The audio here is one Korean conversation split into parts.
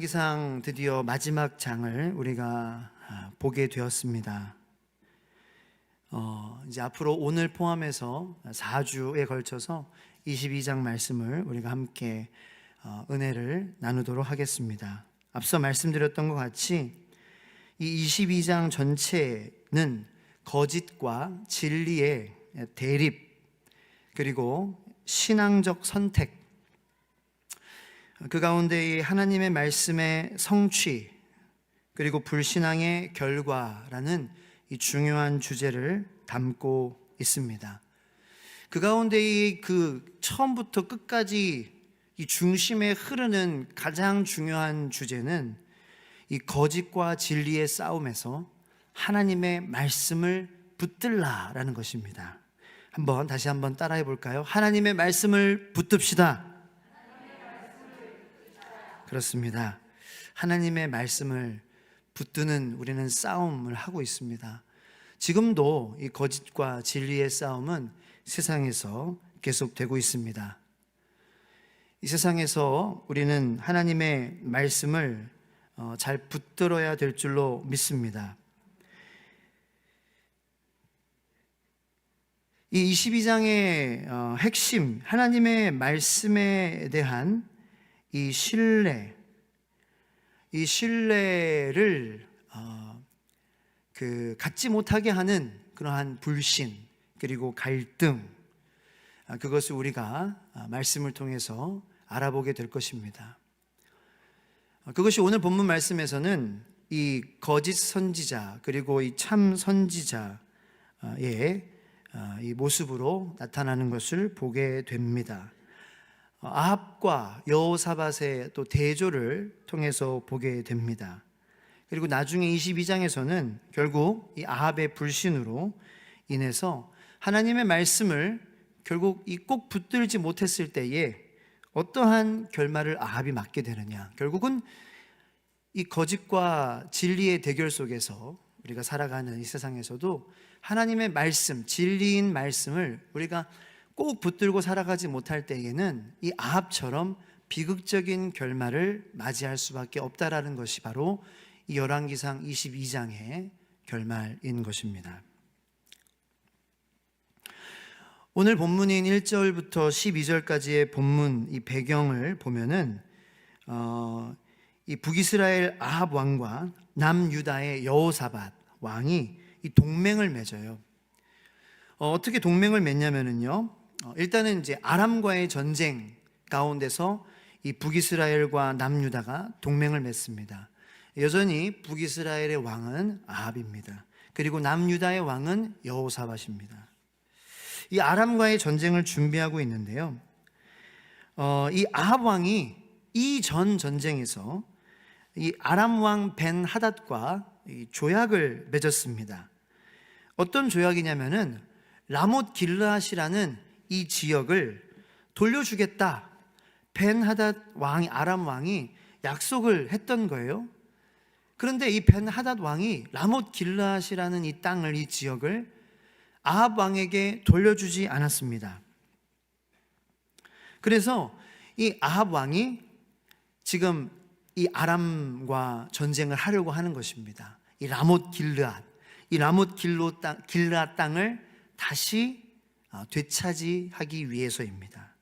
열왕기상 드디어 마지막 장을 우리가 보게 되었습니다. 이제 앞으로 오늘 포함해서 4주에 걸쳐서 22장 말씀을 우리가 함께 은혜를 나누도록 하겠습니다. 앞서 말씀드렸던 것 같이 이 22장 전체는 거짓과 진리의 대립, 그리고 신앙적 선택, 그 가운데 하나님의 말씀의 성취, 그리고 불신앙의 결과라는 이 중요한 주제를 담고 있습니다. 그 가운데 그 처음부터 끝까지 이 중심에 흐르는 가장 중요한 주제는 이 거짓과 진리의 싸움에서 하나님의 말씀을 붙들라라는 것입니다. 다시 한번 따라해 볼까요? 하나님의 말씀을 붙듭시다. 그렇습니다. 하나님의 말씀을 붙드는 우리는 싸움을 하고 있습니다. 지금도 이 거짓과 진리의 싸움은 세상에서 계속되고 있습니다. 이 세상에서 우리는 하나님의 말씀을 잘 붙들어야 될 줄로 믿습니다. 이 22장의 핵심, 하나님의 말씀에 대한 이 신뢰를 갖지 못하게 하는 그러한 불신, 그리고 갈등, 그것을 우리가 말씀을 통해서 알아보게 될 것입니다. 그것이 오늘 본문 말씀에서는 이 거짓 선지자 그리고 이 참 선지자의 이 모습으로 나타나는 것을 보게 됩니다. 아합과 여호사밧의 또 대조를 통해서 보게 됩니다. 그리고 나중에 22장에서는 결국 이 아합의 불신으로 인해서 하나님의 말씀을 결국 꼭 붙들지 못했을 때에 어떠한 결말을 아합이 맞게 되느냐, 결국은 이 거짓과 진리의 대결 속에서 우리가 살아가는 이 세상에서도 하나님의 말씀, 진리인 말씀을 우리가 꼭 붙들고 살아가지 못할 때에는 이 아합처럼 비극적인 결말을 맞이할 수밖에 없다라는 것이 바로 이 열왕기상 22장의 결말인 것입니다. 오늘 본문인 1절부터 12절까지의 본문 이 배경을 보면은 이 북이스라엘 아합 왕과 남유다의 여호사밧 왕이 이 동맹을 맺어요. 어떻게 동맹을 맺냐면은요, 일단은 이제 아람과의 전쟁 가운데서 이 북이스라엘과 남유다가 동맹을 맺습니다. 여전히 북이스라엘의 왕은 아합입니다. 그리고 남유다의 왕은 여호사밧입니다. 이 아람과의 전쟁을 준비하고 있는데요, 이 아합 왕이 이전 전쟁에서 이 아람 왕 벤 하닷과 조약을 맺었습니다. 어떤 조약이냐면은 라못 길르앗이라는 이 지역을 돌려주겠다, 벤 하닷 왕이, 아람 왕이 약속을 했던 거예요. 그런데 이 벤 하닷 왕이 라못 길르앗이라는 이 땅을, 이 지역을 아합 왕에게 돌려주지 않았습니다. 그래서 이 아합 왕이 지금 이 아람과 전쟁을 하려고 하는 것입니다. 이 라못 길르앗, 이 라못 길르앗 땅을 다시 되차지하기 위해서입니다.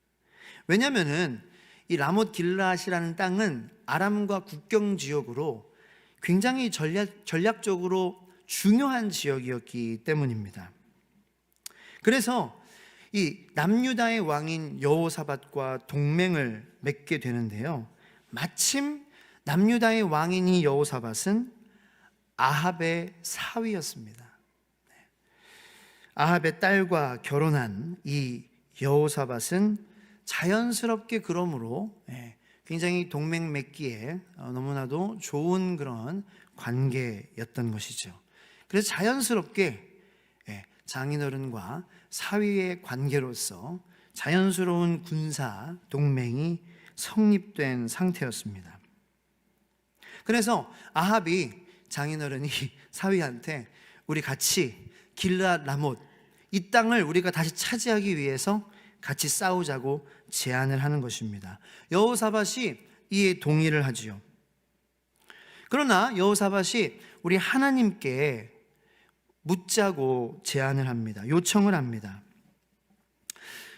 왜냐하면은 이 라못 길르앗이라는 땅은 아람과 국경 지역으로 굉장히 전략적으로 중요한 지역이었기 때문입니다. 그래서 이 남유다의 왕인 여호사밧과 동맹을 맺게 되는데요, 마침 남유다의 왕인이 여호사밧은 아합의 사위였습니다. 아합의 딸과 결혼한 이 여호사밧은 자연스럽게 그러므로 굉장히 동맹 맺기에 너무나도 좋은 그런 관계였던 것이죠. 그래서 자연스럽게 장인어른과 사위의 관계로서 자연스러운 군사 동맹이 성립된 상태였습니다. 그래서 아합이, 장인어른이 사위한테 우리 같이 길르앗 라못, 이 땅을 우리가 다시 차지하기 위해서 같이 싸우자고 제안을 하는 것입니다. 여호사밧이 이에 동의를 하지요. 그러나 여호사밧이 우리 하나님께 묻자고 제안을 합니다. 요청을 합니다.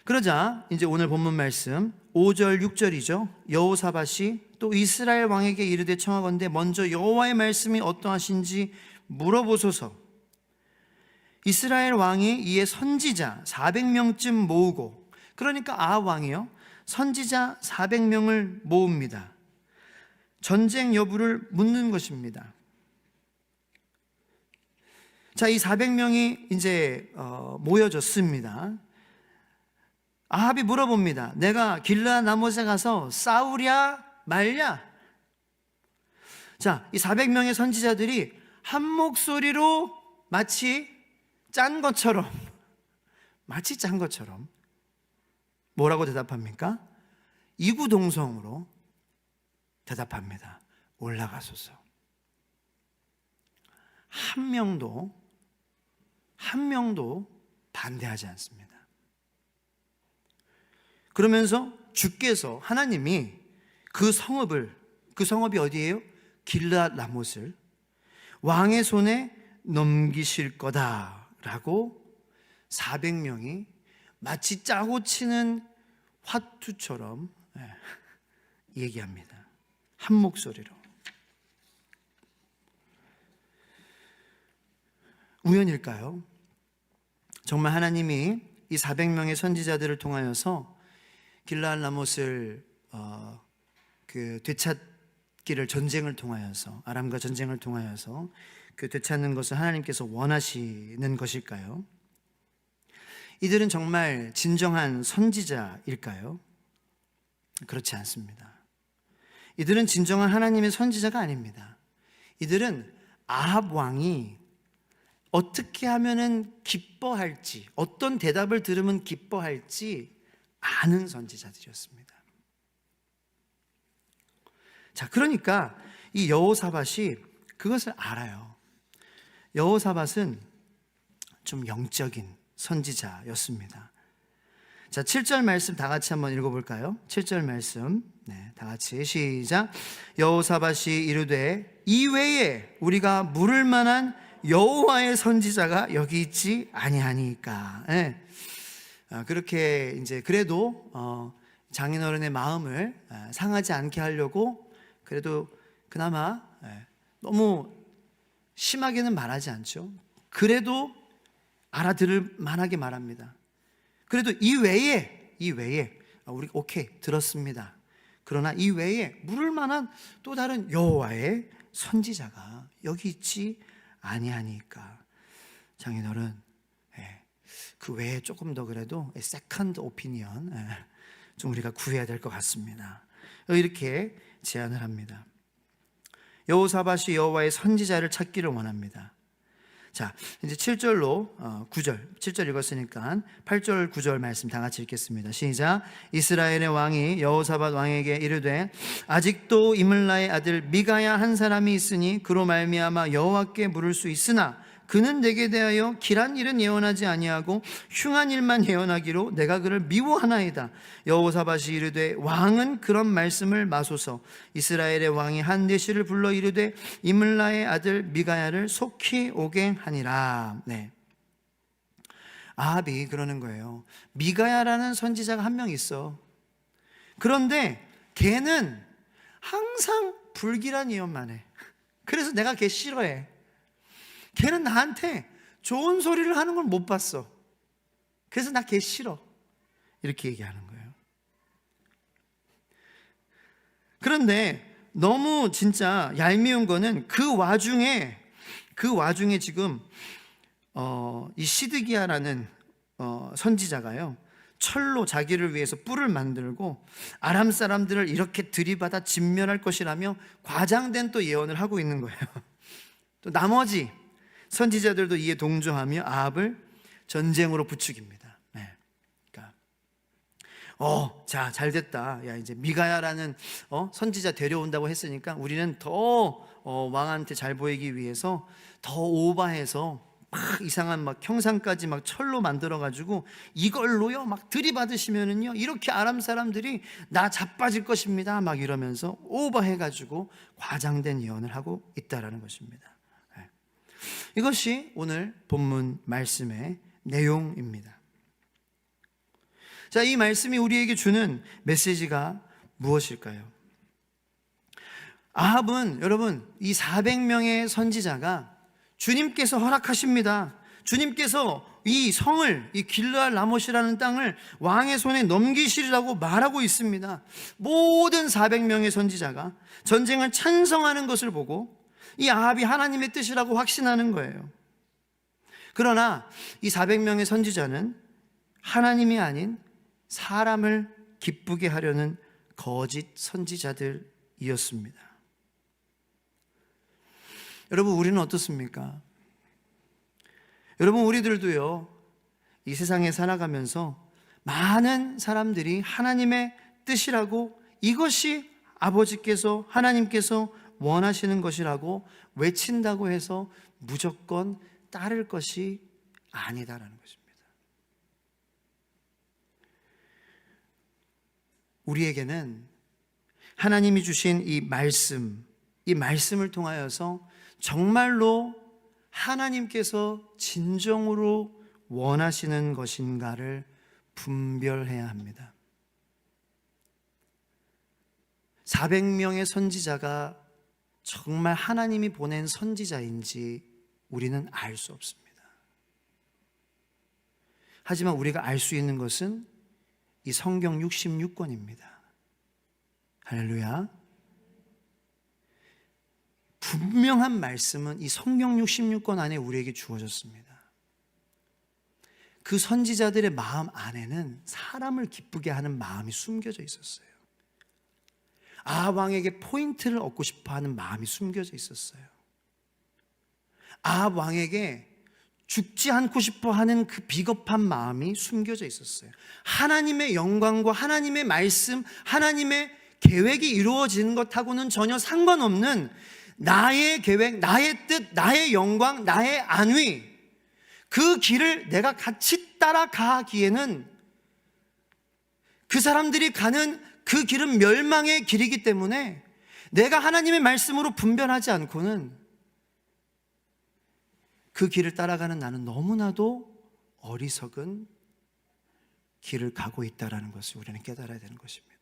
그러자 이제 오늘 본문 말씀 5절 6절이죠. 여호사밧이 또 이스라엘 왕에게 이르되 청하건대 먼저 여호와의 말씀이 어떠하신지 물어보소서. 이스라엘 왕이 이에 선지자 400명쯤 모으고, 그러니까 아합 왕이요, 선지자 400명을 모읍니다. 전쟁 여부를 묻는 것입니다. 자, 이 400명이 이제 모여졌습니다. 아합이 물어봅니다. 내가 길르앗 라못에 가서 싸우랴 말랴? 자, 이 400명의 선지자들이 한 목소리로 마치 짠 것처럼 뭐라고 대답합니까? 이구동성으로 대답합니다. 올라가소서. 한 명도 반대하지 않습니다. 그러면서 주께서, 하나님이 그 성읍이 어디예요? 길르앗 라못을 왕의 손에 넘기실 거다라고 400명이 마치 짜고 치는 화투처럼 얘기합니다. 한 목소리로. 우연일까요? 정말 하나님이 이 400명의 선지자들을 통하여서 길르앗 라못을 되찾기를, 전쟁을 통하여서, 아람과 전쟁을 통하여서 그 되찾는 것을 하나님께서 원하시는 것일까요? 이들은 정말 진정한 선지자일까요? 그렇지 않습니다. 이들은 진정한 하나님의 선지자가 아닙니다. 이들은 아합 왕이 어떻게 하면은 기뻐할지, 어떤 대답을 들으면 기뻐할지 아는 선지자들이었습니다. 자, 그러니까 이 여호사밧이 그것을 알아요. 여호사밧은 좀 영적인 선지자였습니다. 자, 7절 말씀 다 같이 한번 읽어볼까요? 7절 말씀, 다 같이 시작. 여호사밧이 이르되 이외에 우리가 물을 만한 여호와의 선지자가 여기 있지 아니하니까. 그렇게 이제 그래도 장인어른의 마음을 상하지 않게 하려고 그래도 그나마 너무 심하게는 말하지 않죠. 그래도 알아들을 만하게 말합니다. 그래도 이 외에 우리 오케이 들었습니다. 그러나 이 외에 물을 만한 또 다른 여호와의 선지자가 여기 있지 아니하니까. 장인어른, 그 외에 조금 더 그래도 세컨드 오피니언 좀 우리가 구해야 될 것 같습니다. 이렇게 제안을 합니다. 여호사밧이 여호와의 선지자를 찾기를 원합니다. 자, 이제 7절로 9절, 7절 읽었으니까 8절, 9절 말씀 다 같이 읽겠습니다. 시작. 이스라엘의 왕이 여호사밧 왕에게 이르되 아직도 이물라의 아들 미가야 한 사람이 있으니 그로 말미암아 여호와께 물을 수 있으나 그는 내게 대하여 길한 일은 예언하지 아니하고 흉한 일만 예언하기로 내가 그를 미워하나이다. 여호사밧이 이르되 왕은 그런 말씀을 마소서. 이스라엘의 왕이 한데시를 불러 이르되 이물라의 아들 미가야를 속히 오게 하니라. 아합이 그러는 거예요. 미가야라는 선지자가 한 명 있어. 그런데 걔는 항상 불길한 예언만 해. 그래서 내가 걔 싫어해. 걔는 나한테 좋은 소리를 하는 걸 못 봤어. 그래서 나 걔 싫어. 이렇게 얘기하는 거예요. 그런데 너무 진짜 얄미운 거는 그 와중에 지금 이 시드기야라는 선지자가요, 철로 자기를 위해서 뿔을 만들고 아람 사람들을 이렇게 들이받아 진멸할 것이라며 과장된 또 예언을 하고 있는 거예요. 또 나머지 선지자들도 이에 동조하며 아합을 전쟁으로 부추깁니다. 그러니까 자, 잘 됐다. 야, 이제 미가야라는 선지자 데려온다고 했으니까 우리는 더 왕한테 잘 보이기 위해서 더 오바해서 막 이상한 막 형상까지 막 철로 만들어 가지고 이걸로요 막 들이받으시면은요 이렇게 아람 사람들이 나 자빠질 것입니다 막 이러면서 오버해 가지고 과장된 예언을 하고 있다라는 것입니다. 이것이 오늘 본문 말씀의 내용입니다. 자, 이 말씀이 우리에게 주는 메시지가 무엇일까요? 아합은 여러분 이 400명의 선지자가 주님께서 허락하십니다. 주님께서 이 성을, 이 길르앗 라못이라는 땅을 왕의 손에 넘기시리라고 말하고 있습니다. 모든 400명의 선지자가 전쟁을 찬성하는 것을 보고 이 아합이 하나님의 뜻이라고 확신하는 거예요. 그러나 이 400명의 선지자는 하나님이 아닌 사람을 기쁘게 하려는 거짓 선지자들이었습니다. 여러분, 우리는 어떻습니까? 여러분, 우리들도요, 이 세상에 살아가면서 많은 사람들이 하나님의 뜻이라고, 이것이 아버지께서, 하나님께서 원하시는 것이라고 외친다고 해서 무조건 따를 것이 아니다라는 것입니다. 우리에게는 하나님이 주신 이 말씀을 통하여서 정말로 하나님께서 진정으로 원하시는 것인가를 분별해야 합니다. 400명의 선지자가 정말 하나님이 보낸 선지자인지 우리는 알 수 없습니다. 하지만 우리가 알 수 있는 것은 이 성경 66권입니다. 할렐루야. 분명한 말씀은 이 성경 66권 안에 우리에게 주어졌습니다. 그 선지자들의 마음 안에는 사람을 기쁘게 하는 마음이 숨겨져 있었어요. 아합 왕에게 포인트를 얻고 싶어 하는 마음이 숨겨져 있었어요. 아합 왕에게 죽지 않고 싶어 하는 그 비겁한 마음이 숨겨져 있었어요. 하나님의 영광과 하나님의 말씀, 하나님의 계획이 이루어지는 것하고는 전혀 상관없는 나의 계획, 나의 뜻, 나의 영광, 나의 안위, 그 길을 내가 같이 따라가기에는 그 사람들이 가는 그 길은 멸망의 길이기 때문에 내가 하나님의 말씀으로 분별하지 않고는 그 길을 따라가는 나는 너무나도 어리석은 길을 가고 있다는 것을 우리는 깨달아야 되는 것입니다.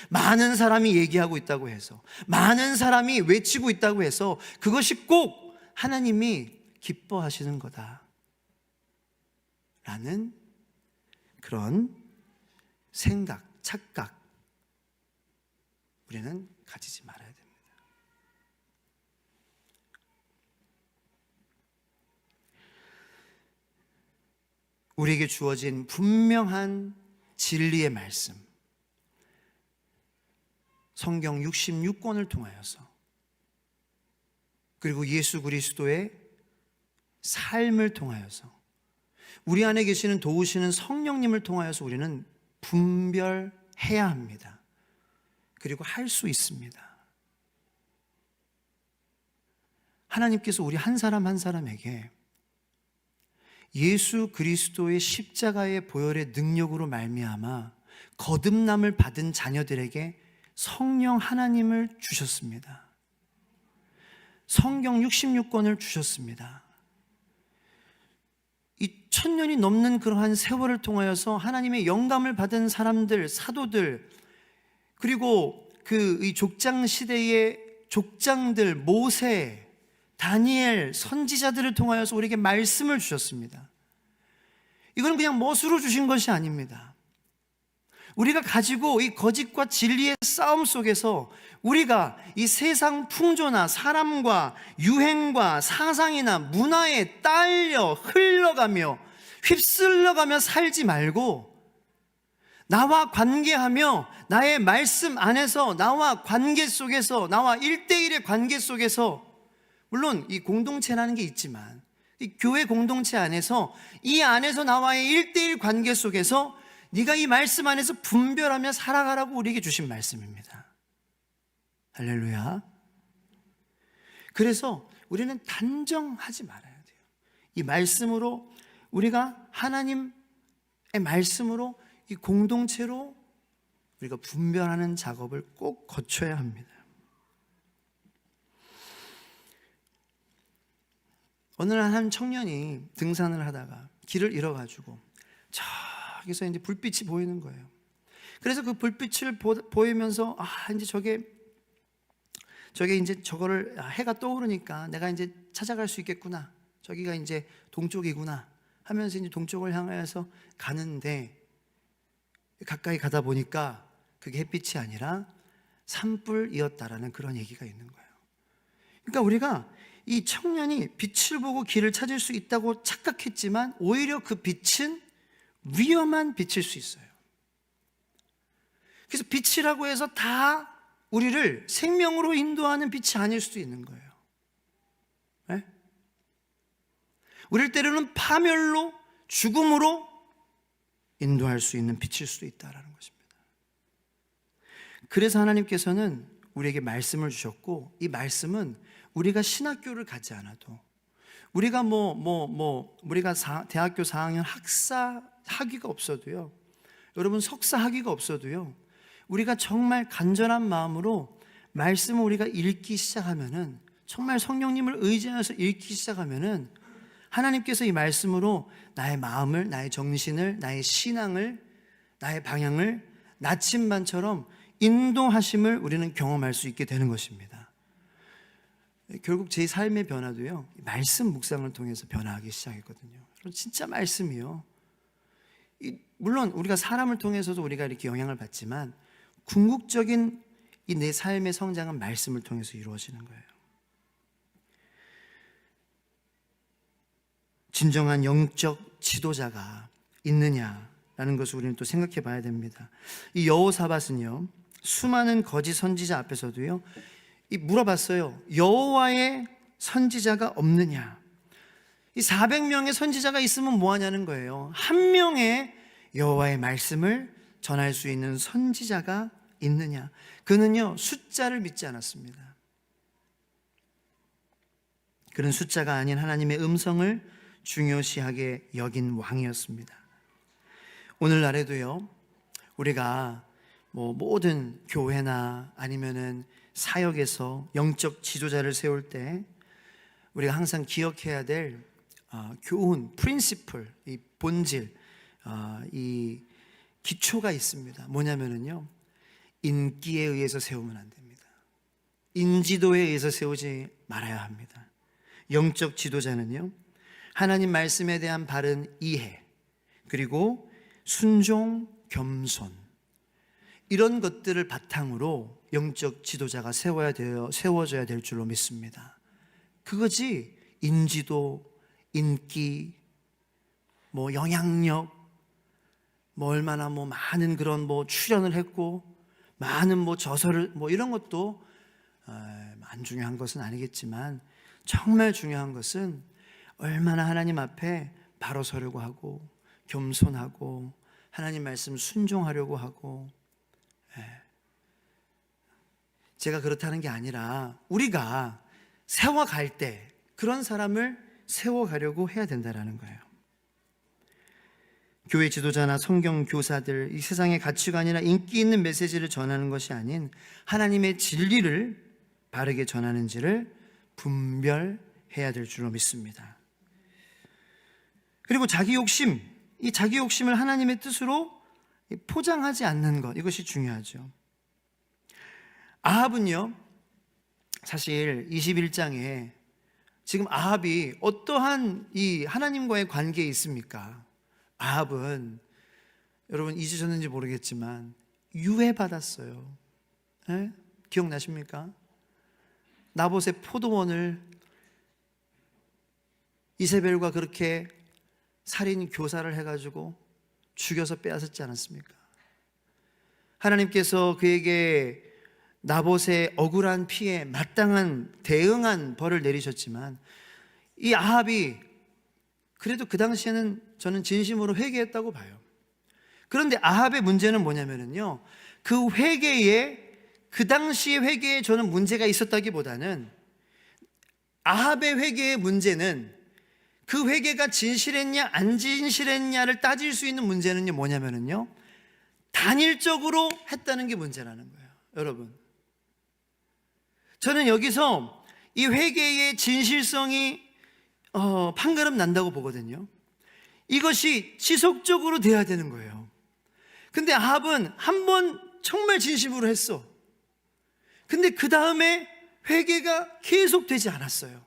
많은 사람이 얘기하고 있다고 해서, 많은 사람이 외치고 있다고 해서 그것이 꼭 하나님이 기뻐하시는 거다 라는 그런 생각, 착각 우리는 가지지 말아야 됩니다. 우리에게 주어진 분명한 진리의 말씀, 성경 66권을 통하여서, 그리고 예수 그리스도의 삶을 통하여서, 우리 안에 계시는 도우시는 성령님을 통하여서 우리는 분별해야 합니다. 그리고 할 수 있습니다. 하나님께서 우리 한 사람 한 사람에게 예수 그리스도의 십자가의 보혈의 능력으로 말미암아 거듭남을 받은 자녀들에게 성령 하나님을 주셨습니다. 성경 66권을 주셨습니다. 이 1000년이 넘는 그러한 세월을 통하여서 하나님의 영감을 받은 사람들, 사도들, 그리고 이 족장 시대의 족장들, 모세, 다니엘, 선지자들을 통하여서 우리에게 말씀을 주셨습니다. 이건 그냥 멋으로 주신 것이 아닙니다. 우리가 가지고 이 거짓과 진리의 싸움 속에서 우리가 이 세상 풍조나 사람과 유행과 사상이나 문화에 딸려 흘러가며 휩쓸려가며 살지 말고 나와 관계하며 나의 말씀 안에서 나와 관계 속에서 나와 1대1의 관계 속에서, 물론 이 공동체라는 게 있지만 이 교회 공동체 안에서 이 안에서 나와의 1대1 관계 속에서 네가 이 말씀 안에서 분별하며 살아가라고 우리에게 주신 말씀입니다. 할렐루야. 그래서 우리는 단정하지 말아야 돼요. 이 말씀으로 우리가 하나님의 말씀으로 이 공동체로 우리가 분별하는 작업을 꼭 거쳐야 합니다. 어느 날 한 청년이 등산을 하다가 길을 잃어가지고 저기서 이제 불빛이 보이는 거예요. 그래서 그 불빛을 보이면서 이제 저게 이제 저거를 해가 떠오르니까 내가 이제 찾아갈 수 있겠구나. 저기가 이제 동쪽이구나 하면서 이제 동쪽을 향해서 가는데 가까이 가다 보니까 그게 햇빛이 아니라 산불이었다라는 그런 얘기가 있는 거예요. 그러니까 우리가 이 청년이 빛을 보고 길을 찾을 수 있다고 착각했지만 오히려 그 빛은 위험한 빛일 수 있어요. 그래서 빛이라고 해서 다 우리를 생명으로 인도하는 빛이 아닐 수도 있는 거예요. 네? 우리를 때로는 파멸로, 죽음으로 인도할 수 있는 빛일 수도 있다는 것입니다. 그래서 하나님께서는 우리에게 말씀을 주셨고, 이 말씀은 우리가 신학교를 가지 않아도, 우리가 우리가 대학교 4학년 학사 학위가 없어도요, 여러분 석사 학위가 없어도요, 우리가 정말 간절한 마음으로 말씀을 우리가 읽기 시작하면은, 정말 성령님을 의지해서 읽기 시작하면은 하나님께서 이 말씀으로 나의 마음을, 나의 정신을, 나의 신앙을, 나의 방향을 나침반처럼 인도하심을 우리는 경험할 수 있게 되는 것입니다. 결국 제 삶의 변화도요, 말씀 묵상을 통해서 변화하기 시작했거든요. 진짜 말씀이요. 물론 우리가 사람을 통해서도 우리가 이렇게 영향을 받지만 궁극적인 이 내 삶의 성장은 말씀을 통해서 이루어지는 거예요. 진정한 영적 지도자가 있느냐라는 것을 우리는 또 생각해 봐야 됩니다. 이 여호사밧은요, 수많은 거짓 선지자 앞에서도요, 물어봤어요. 여호와의 선지자가 없느냐? 이 400명의 선지자가 있으면 뭐 하냐는 거예요. 한 명의 여호와의 말씀을 전할 수 있는 선지자가 있느냐? 그는요, 숫자를 믿지 않았습니다. 그는 숫자가 아닌 하나님의 음성을 중요시하게 여긴 왕이었습니다. 오늘날에도요, 우리가 모든 교회나 아니면은 사역에서 영적 지도자를 세울 때 우리가 항상 기억해야 될 교훈, 프린시플, 이 본질, 이 기초가 있습니다. 뭐냐면은요, 인기에 의해서 세우면 안 됩니다. 인지도에 의해서 세우지 말아야 합니다. 영적 지도자는요, 하나님 말씀에 대한 바른 이해, 그리고 순종, 겸손, 이런 것들을 바탕으로 영적 지도자가 세워져야 될 줄로 믿습니다. 그거지 인지도, 인기, 영향력, 얼마나 많은 그런 출연을 했고 많은 저서를 이런 것도 안 중요한 것은 아니겠지만, 정말 중요한 것은 얼마나 하나님 앞에 바로 서려고 하고 겸손하고 하나님 말씀 순종하려고 하고. 제가 그렇다는 게 아니라 우리가 세워갈 때 그런 사람을 세워가려고 해야 된다는 거예요. 교회 지도자나 성경 교사들, 이 세상의 가치관이나 인기 있는 메시지를 전하는 것이 아닌 하나님의 진리를 바르게 전하는지를 분별해야 될 줄로 믿습니다. 그리고 자기 욕심, 이 자기 욕심을 하나님의 뜻으로 포장하지 않는 것, 이것이 중요하죠. 아합은요, 사실 21장에 지금 아합이 어떠한 이 하나님과의 관계에 있습니까? 아합은 여러분 잊으셨는지 모르겠지만 유해받았어요. 네? 기억나십니까? 나봇의 포도원을 이세벨과 그렇게 살인 교사를 해가지고 죽여서 빼앗았지 않았습니까? 하나님께서 그에게 나봇의 억울한 피에 마땅한 대응한 벌을 내리셨지만, 이 아합이 그래도 그 당시에는 저는 진심으로 회개했다고 봐요. 그런데 아합의 문제는 뭐냐면요, 그 회개에, 그 당시의 회개에 저는 문제가 있었다기보다는 아합의 회개의 문제는 그 회개가 진실했냐 안 진실했냐를 따질 수 있는 문제는요 뭐냐면은요, 단일적으로 했다는 게 문제라는 거예요. 여러분, 저는 여기서 이 회개의 진실성이 판가름 난다고 보거든요. 이것이 지속적으로 돼야 되는 거예요. 근데 아합은 한 번 정말 진심으로 했어. 근데 그 다음에 회개가 계속되지 않았어요.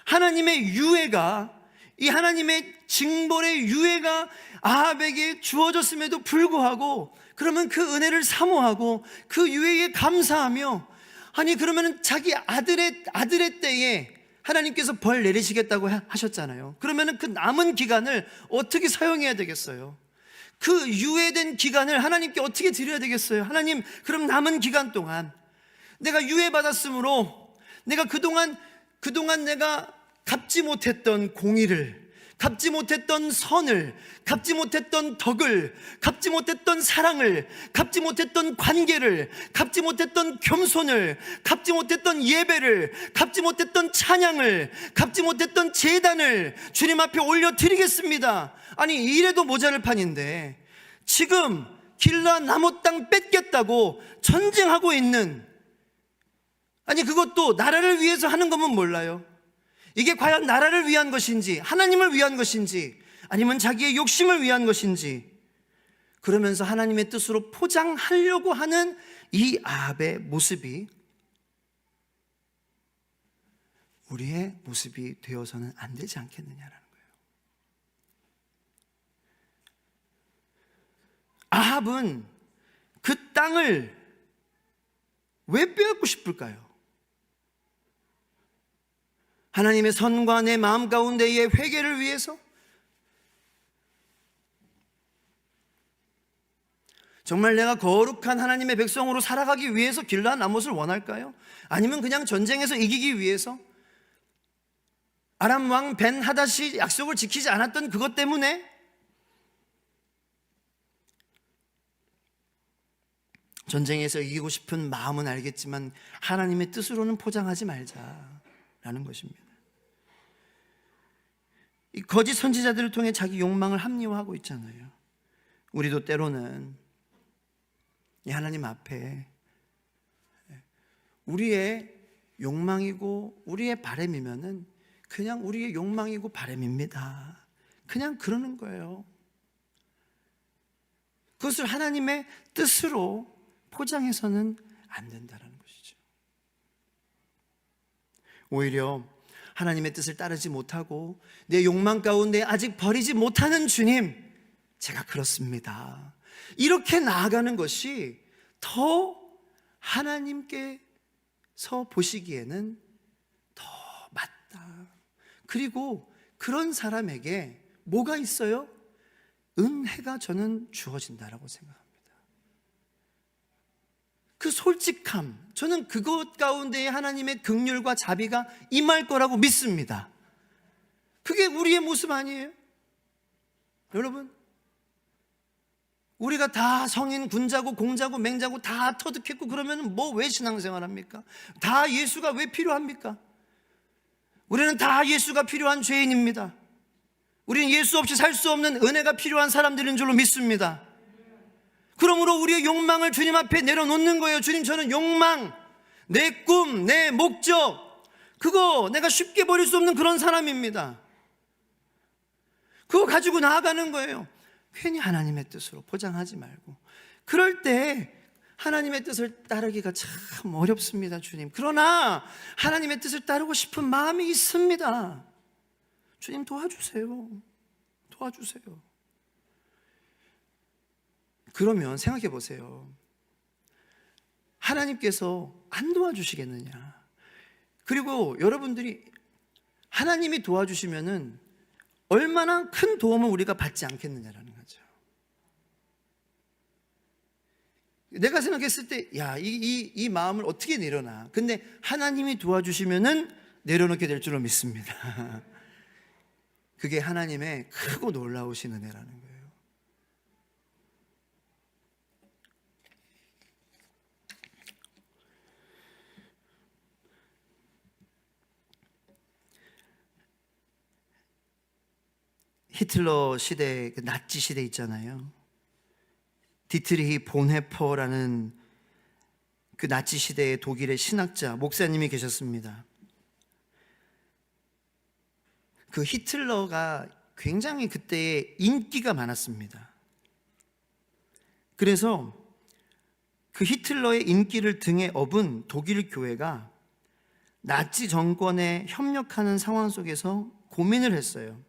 하나님의 유예가, 이 하나님의 징벌의 유예가 아합에게 주어졌음에도 불구하고, 그러면 그 은혜를 사모하고 그 유예에 감사하며, 아니 그러면 자기 아들의 때에 하나님께서 벌 내리시겠다고 하셨잖아요. 그러면 그 남은 기간을 어떻게 사용해야 되겠어요? 그 유예된 기간을 하나님께 어떻게 드려야 되겠어요? 하나님, 그럼 남은 기간 동안 내가 유예받았으므로 내가 그동안 내가 갚지 못했던 공의를, 갚지 못했던 선을, 갚지 못했던 덕을, 갚지 못했던 사랑을, 갚지 못했던 관계를, 갚지 못했던 겸손을, 갚지 못했던 예배를, 갚지 못했던 찬양을, 갚지 못했던 제단을 주님 앞에 올려드리겠습니다. 아니 이래도 모자랄 판인데 지금 길라 나무 땅 뺏겠다고 전쟁하고 있는, 아니 그것도 나라를 위해서 하는 거면 몰라요. 이게 과연 나라를 위한 것인지, 하나님을 위한 것인지, 아니면 자기의 욕심을 위한 것인지, 그러면서 하나님의 뜻으로 포장하려고 하는 이 아합의 모습이 우리의 모습이 되어서는 안 되지 않겠느냐라는 거예요. 아합은 그 땅을 왜 빼앗고 싶을까요? 하나님의 선과 내 마음 가운데의 회개를 위해서? 정말 내가 거룩한 하나님의 백성으로 살아가기 위해서 길르한 나못을 원할까요? 아니면 그냥 전쟁에서 이기기 위해서? 아람 왕 벤 하닷이 약속을 지키지 않았던 그것 때문에? 전쟁에서 이기고 싶은 마음은 알겠지만 하나님의 뜻으로는 포장하지 말자라는 것입니다. 이 거짓 선지자들을 통해 자기 욕망을 합리화하고 있잖아요. 우리도 때로는 이 하나님 앞에 우리의 욕망이고 우리의 바람이면은 그냥 우리의 욕망이고 바람입니다, 그냥 그러는 거예요. 그것을 하나님의 뜻으로 포장해서는 안 된다는 것이죠. 오히려 하나님의 뜻을 따르지 못하고 내 욕망 가운데 아직 버리지 못하는 주님, 제가 그렇습니다, 이렇게 나아가는 것이 더 하나님께서 보시기에는 더 맞다. 그리고 그런 사람에게 뭐가 있어요? 은혜가 저는 주어진다라고 생각합니다. 그 솔직함, 저는 그것 가운데에 하나님의 긍휼과 자비가 임할 거라고 믿습니다. 그게 우리의 모습 아니에요? 여러분, 우리가 다 성인, 군자고 공자고 맹자고 다 터득했고 그러면 뭐 왜 신앙생활 합니까? 다 예수가 왜 필요합니까? 우리는 다 예수가 필요한 죄인입니다. 우리는 예수 없이 살 수 없는 은혜가 필요한 사람들인 줄로 믿습니다. 그러므로 우리의 욕망을 주님 앞에 내려놓는 거예요. 주님, 저는 욕망, 내 꿈, 내 목적, 그거 내가 쉽게 버릴 수 없는 그런 사람입니다. 그거 가지고 나아가는 거예요. 괜히 하나님의 뜻으로 포장하지 말고. 그럴 때 하나님의 뜻을 따르기가 참 어렵습니다, 주님. 그러나 하나님의 뜻을 따르고 싶은 마음이 있습니다. 주님 도와주세요. 도와주세요. 그러면 생각해 보세요. 하나님께서 안 도와주시겠느냐? 그리고 여러분들이 하나님이 도와주시면은 얼마나 큰 도움을 우리가 받지 않겠느냐라는 거죠. 내가 생각했을 때, 야, 이 마음을 어떻게 내려놔? 근데 하나님이 도와주시면은 내려놓게 될 줄로 믿습니다. 그게 하나님의 크고 놀라우신 은혜라는 거예요. 히틀러 시대, 그 나치 시대 있잖아요. 디트리히 본헤퍼라는 그 나치 시대의 독일의 신학자, 목사님이 계셨습니다. 그 히틀러가 굉장히 그때에 인기가 많았습니다. 그래서 그 히틀러의 인기를 등에 업은 독일 교회가 나치 정권에 협력하는 상황 속에서 고민을 했어요.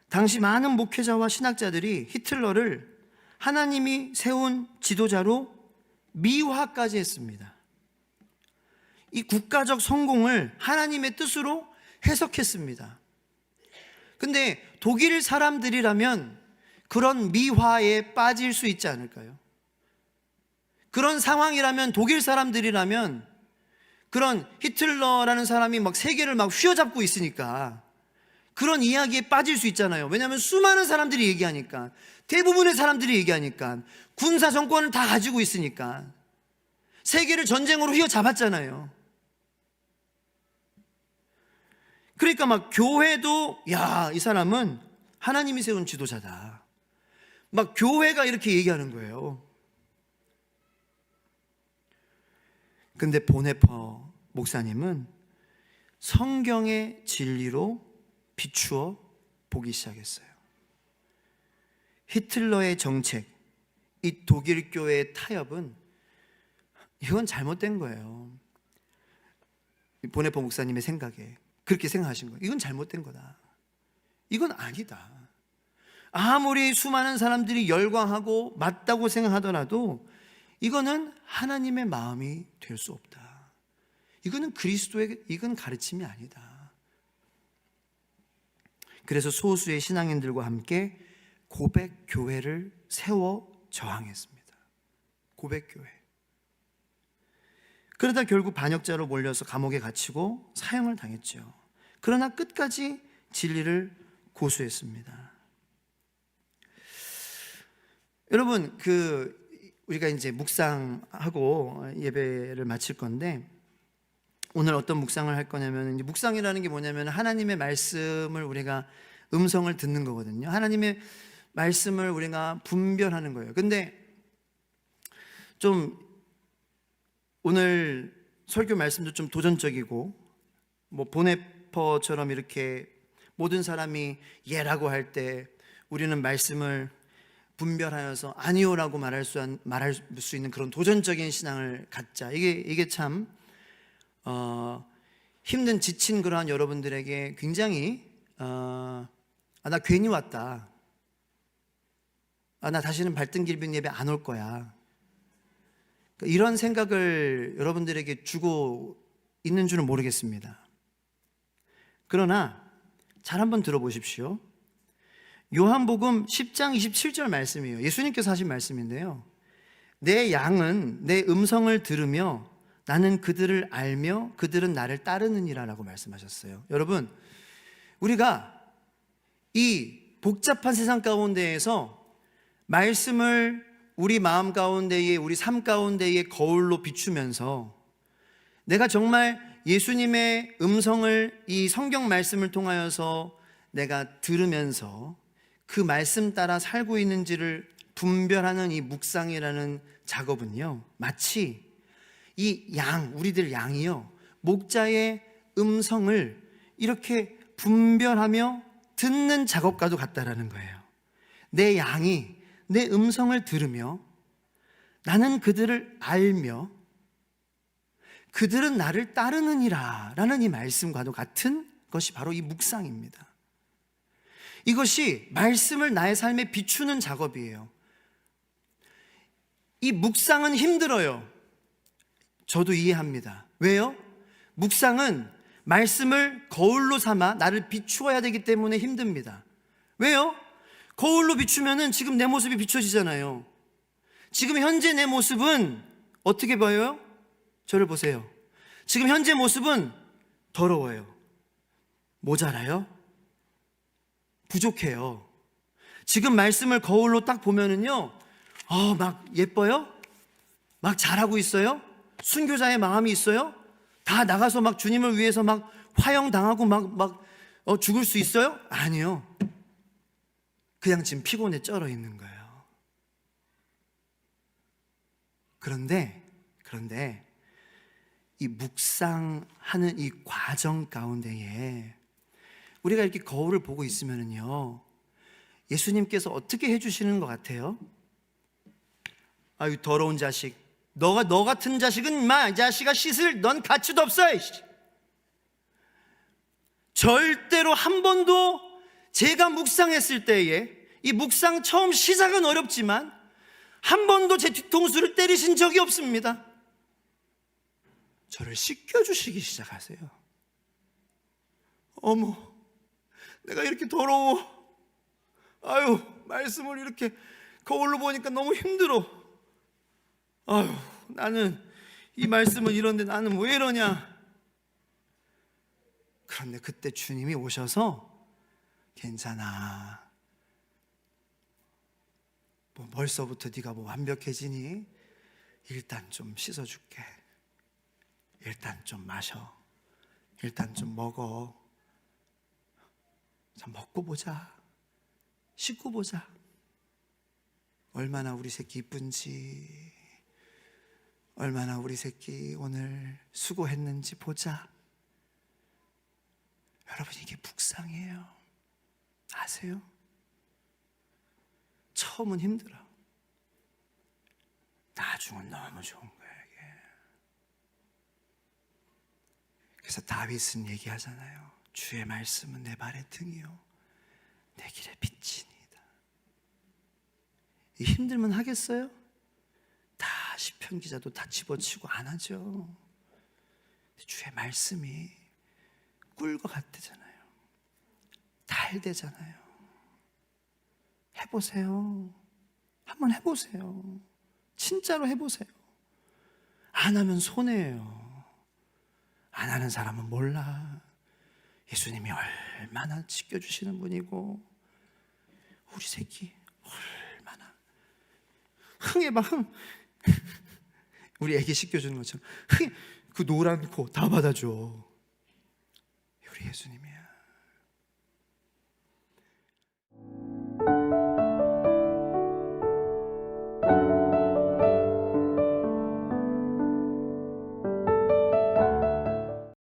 당시 많은 목회자와 신학자들이 히틀러를 하나님이 세운 지도자로 미화까지 했습니다. 이 국가적 성공을 하나님의 뜻으로 해석했습니다. 근데 독일 사람들이라면 그런 미화에 빠질 수 있지 않을까요? 그런 상황이라면 독일 사람들이라면 그런 히틀러라는 사람이 막 세계를 막 휘어잡고 있으니까 그런 이야기에 빠질 수 있잖아요. 왜냐하면 수많은 사람들이 얘기하니까, 대부분의 사람들이 얘기하니까, 군사 정권을 다 가지고 있으니까 세계를 전쟁으로 휘어잡았잖아요. 그러니까 막 교회도 야, 이 사람은 하나님이 세운 지도자다, 막 교회가 이렇게 얘기하는 거예요. 근데 보네퍼 목사님은 성경의 진리로 비추어 보기 시작했어요. 히틀러의 정책, 이 독일 교회의 타협은 이건 잘못된 거예요. 보네퍼 목사님의 생각에 그렇게 생각하신 거예요. 이건 잘못된 거다. 이건 아니다. 아무리 수많은 사람들이 열광하고 맞다고 생각하더라도 이거는 하나님의 마음이 될 수 없다. 이거는 그리스도의 이건 가르침이 아니다. 그래서 소수의 신앙인들과 함께 고백교회를 세워 저항했습니다. 고백교회. 그러다 결국 반역자로 몰려서 감옥에 갇히고 사형을 당했죠. 그러나 끝까지 진리를 고수했습니다. 여러분, 우리가 이제 묵상하고 예배를 마칠 건데, 오늘 어떤 묵상을 할 거냐면, 이제 묵상이라는 게 뭐냐면 하나님의 말씀을 우리가 음성을 듣는 거거든요. 하나님의 말씀을 우리가 분별하는 거예요. 근데 좀 오늘 설교 말씀도 좀 도전적이고, 뭐 보네퍼처럼 이렇게 모든 사람이 예라고 할 때 우리는 말씀을 분별하여서 아니오라고 말할 수 있는 그런 도전적인 신앙을 갖자. 이게 참 힘든 지친 그러한 여러분들에게 굉장히 나 괜히 왔다. 나 다시는 발등길빈 예배 안 올 거야. 이런 생각을 여러분들에게 주고 있는 줄은 모르겠습니다. 그러나 잘 한번 들어보십시오. 요한복음 10장 27절 말씀이에요. 예수님께서 하신 말씀인데요. 내 양은 내 음성을 들으며 나는 그들을 알며 그들은 나를 따르느니라 라고 말씀하셨어요. 여러분, 우리가 이 복잡한 세상 가운데에서 말씀을 우리 마음 가운데에, 우리 삶 가운데에 거울로 비추면서 내가 정말 예수님의 음성을 이 성경 말씀을 통하여서 내가 들으면서 그 말씀 따라 살고 있는지를 분별하는 이 묵상이라는 작업은요, 마치 이 우리들 양이요, 목자의 음성을 이렇게 분별하며 듣는 작업과도 같다라는 거예요. 내 양이 내 음성을 들으며 나는 그들을 알며 그들은 나를 따르느니라 라는 이 말씀과도 같은 것이 바로 이 묵상입니다. 이것이 말씀을 나의 삶에 비추는 작업이에요. 이 묵상은 힘들어요. 저도 이해합니다. 왜요? 묵상은 말씀을 거울로 삼아 나를 비추어야 되기 때문에 힘듭니다. 왜요? 거울로 비추면은 지금 내 모습이 비춰지잖아요. 지금 현재 내 모습은 어떻게 보여요? 저를 보세요. 지금 현재 모습은 더러워요. 모자라요? 부족해요. 지금 말씀을 거울로 딱 보면은요, 막 예뻐요? 막 잘하고 있어요? 순교자의 마음이 있어요? 다 나가서 막 주님을 위해서 막 화형당하고 막 죽을 수 있어요? 아니요. 그냥 지금 피곤에 쩔어 있는 거예요. 그런데 이 묵상하는 이 과정 가운데에 우리가 이렇게 거울을 보고 있으면요, 예수님께서 어떻게 해주시는 것 같아요? 아유, 더러운 자식, 너 같은 자식은 이 자식아 씻을 넌 가치도 없어. 절대로 한 번도 제가 묵상했을 때에, 이 묵상 처음 시작은 어렵지만 한 번도 제 뒤통수를 때리신 적이 없습니다. 저를 씻겨주시기 시작하세요. 어머, 내가 이렇게 더러워. 아유, 말씀을 이렇게 거울로 보니까 너무 힘들어. 아유, 나는 이 말씀은 이런데 나는 왜 이러냐. 그런데 그때 주님이 오셔서 괜찮아. 벌써부터 네가 완벽해지니? 일단 좀 씻어줄게. 일단 좀 마셔. 일단 좀 먹어. 자, 먹고 보자. 씻고 보자. 얼마나 우리 새끼 이쁜지, 얼마나 우리 새끼 오늘 수고했는지 보자. 여러분, 이게 묵상이에요. 아세요? 처음은 힘들어. 나중은 너무 좋은 거예요, 이게. 그래서 다윗은 얘기하잖아요. 주의 말씀은 내 발의 등이요 내 길의 빛이니이다. 이 힘들면 하겠어요? 다 시편 기자도 다 집어치고 안 하죠. 주의 말씀이 꿀과 같대잖아요. 달대잖아요. 해보세요. 한번 해보세요. 진짜로 해보세요. 안 하면 손해예요. 안 하는 사람은 몰라. 예수님이 얼마나 지켜주시는 분이고, 우리 새끼 얼마나 흥해봐, 흥. 우리 애기 씻겨주는 것처럼 흥. 그 노란 코 다 받아줘. 우리 예수님이에요.